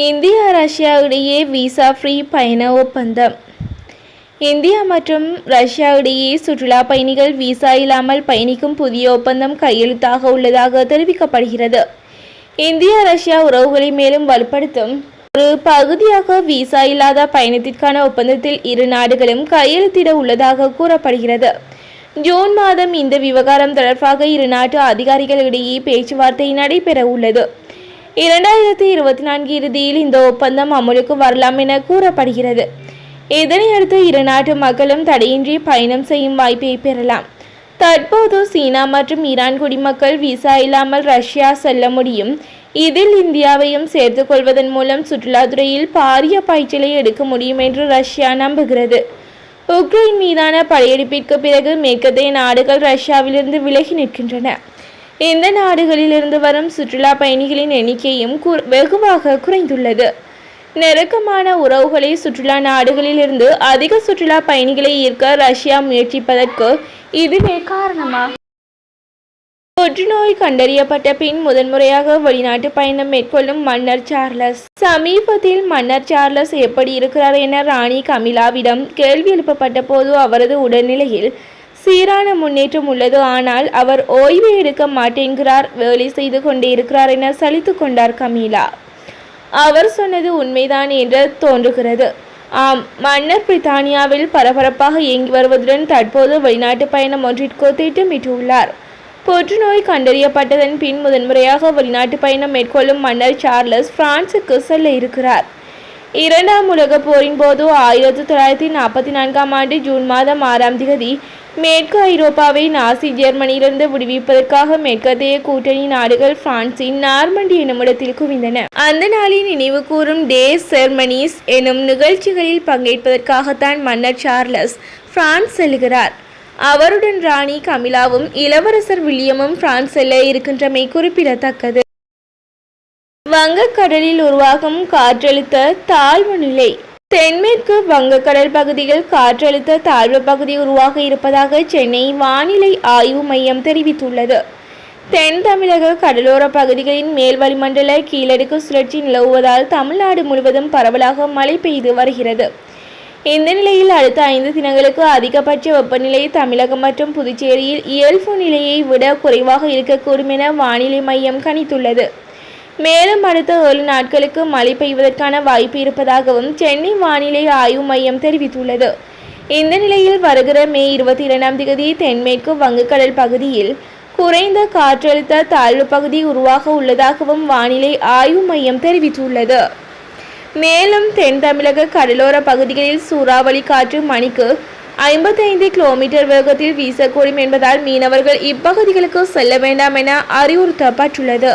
India Russia இடையே visa free பயண ஒப்பந்தம். இந்தியா மற்றும் ரஷ்யா இடையே சுற்றுலா பயணிகள் விசா இல்லாமல் பயணிக்கும் புதிய ஒப்பந்தம் கையெழுத்தாக உள்ளதாக தெரிவிக்கப்படுகிறது. இந்தியா ரஷ்யா உறவுகளை மேலும் வலுப்படுத்தும் ஒரு பகுதியாக விசா இல்லாத பயணத்திற்கான ஒப்பந்தத்தில் இரு நாடுகளும் கையெழுத்திட உள்ளதாக கூறப்படுகிறது. ஜூன் மாதம் இந்த விவகாரம் தொடர்பாக இரு நாட்டு அதிகாரிகளிடையே பேச்சுவார்த்தை நடைபெற உள்ளது. 2024 இறுதியில் இந்த ஒப்பந்தம் அமலுக்கு வரலாம் என கூறப்படுகிறது. இதனையடுத்து இரு நாட்டு மக்களும் தடையின்றி பயணம் செய்யும் வாய்ப்பை பெறலாம். தற்போது சீனா மற்றும் ஈரான் குடிமக்கள் விசா இல்லாமல் ரஷ்யா செல்ல முடியும். இதில் இந்தியாவையும் சேர்த்துக் கொள்வதன் மூலம் சுற்றுலாத்துறையில் பாரிய பாய்ச்சலை எடுக்க முடியும் என்று ரஷ்யா நம்புகிறது. உக்ரைன் மீதான படையெடுப்பிற்கு பிறகு மேற்கத்திய நாடுகள் ரஷ்யாவிலிருந்து விலகி நிற்கின்றன. இந்த நாடுகளிலிருந்து வரும் சுற்றுலா பயணிகளின் எண்ணிக்கையும் வெகுவாக குறைந்துள்ளது. நெருக்கமான உறவுகளை சுற்றுலா நாடுகளிலிருந்து அதிக சுற்றுலா பயணிகளை ஈர்க்க ரஷ்யா முயற்சிப்பதற்கு இதுவே காரணமா? புற்றுநோய் கண்டறியப்பட்ட பின் முதன்முறையாக வெளிநாட்டு பயணம் மேற்கொள்ளும் மன்னர் சார்லஸ். சமீபத்தில் மன்னர் சார்லஸ் எப்படி இருக்கிறார் என ராணி கமிலாவிடம் கேள்வி எழுப்பப்பட்ட போது அவரது உடல்நிலையில் சீரான முன்னேற்றம் உள்ளது, ஆனால் அவர் ஓய்வு எடுக்க மாட்டேங்கிறார், வேலை செய்து கொண்டே இருக்கிறார் என சலித்து கொண்டார் கமிலா. அவர் சொன்னது உண்மைதான் என்று தோன்றுகிறது. ஆம், மன்னர் பிரித்தானியாவில் பரபரப்பாக இயங்கி வருவதுடன் தற்போது வெளிநாட்டு பயணம் ஒன்றிற்கு திட்டமிட்டுள்ளார். புற்றுநோய் கண்டறியப்பட்டதன் பின் முதன்முறையாக வெளிநாட்டு பயணம் மேற்கொள்ளும் மன்னர் சார்லஸ் பிரான்சுக்கு செல்ல இருக்கிறார். இரண்டாம் உலகப் போரின் போது 1944 ஆண்டு ஜூன் மாதம் 6ஆம் தேதி மேற்கு ஐரோப்பாவை நாசி ஜெர்மனியிலிருந்து விடுவிப்பதற்காக மேற்கத்திய கூட்டணி நாடுகள் பிரான்சின் நார்மண்டி எனும் இடத்தில் குவிந்தன. அந்த நாளின் நினைவு கூறும் டே செர்மனிஸ் எனும் நிகழ்ச்சிகளில் பங்கேற்பதற்காகத்தான் மன்னர் சார்லஸ் பிரான்ஸ் செல்கிறார். அவருடன் ராணி கமிலாவும் இளவரசர் வில்லியமும் பிரான்ஸ் செல்ல இருக்கின்றமை குறிப்பிடத்தக்கது. வங்கக்கடலில் உருவாகும் காற்றழுத்த தாழ்வு நிலை. தென்மேற்கு வங்கக்கடல் பகுதியில் காற்றழுத்த தாழ்வு பகுதி உருவாக இருப்பதாக சென்னை வானிலை ஆய்வு மையம் தெரிவித்துள்ளது. தென் தமிழக கடலோர பகுதிகளின் மேல் வளிமண்டல கீழடுக்கு சுழற்சி நிலவுவதால் தமிழ்நாடு முழுவதும் பரவலாக மழை பெய்து வருகிறது. இந்த நிலையில் அடுத்த 5 தினங்களுக்கு அதிகபட்ச வெப்பநிலை தமிழகம் மற்றும் புதுச்சேரியில் இயல்பு நிலையை விட குறைவாக இருக்கக்கூடும் என வானிலை மையம் கணித்துள்ளது. மேலும் அடுத்த 7 நாட்களுக்கு மழை பெய்வதற்கான வாய்ப்பு இருப்பதாகவும் சென்னை வானிலை ஆய்வு மையம் தெரிவித்துள்ளது. இந்த நிலையில் வருகிற மே 22ஆம் தேதி தென்மேற்கு வங்கக்கடல் பகுதியில் குறைந்த காற்றழுத்த தாழ்வு பகுதி உருவாக உள்ளதாகவும் வானிலை ஆய்வு மையம் தெரிவித்துள்ளது. மேலும் தென் தமிழக கடலோர பகுதிகளில் சூறாவளி காற்று மணிக்கு 55 கிலோமீட்டர் வேகத்தில் வீசக்கூடும் என்பதால் மீனவர்கள் இப்பகுதிகளுக்கு செல்ல வேண்டாம் என அறிவுறுத்தப்பட்டுள்ளது.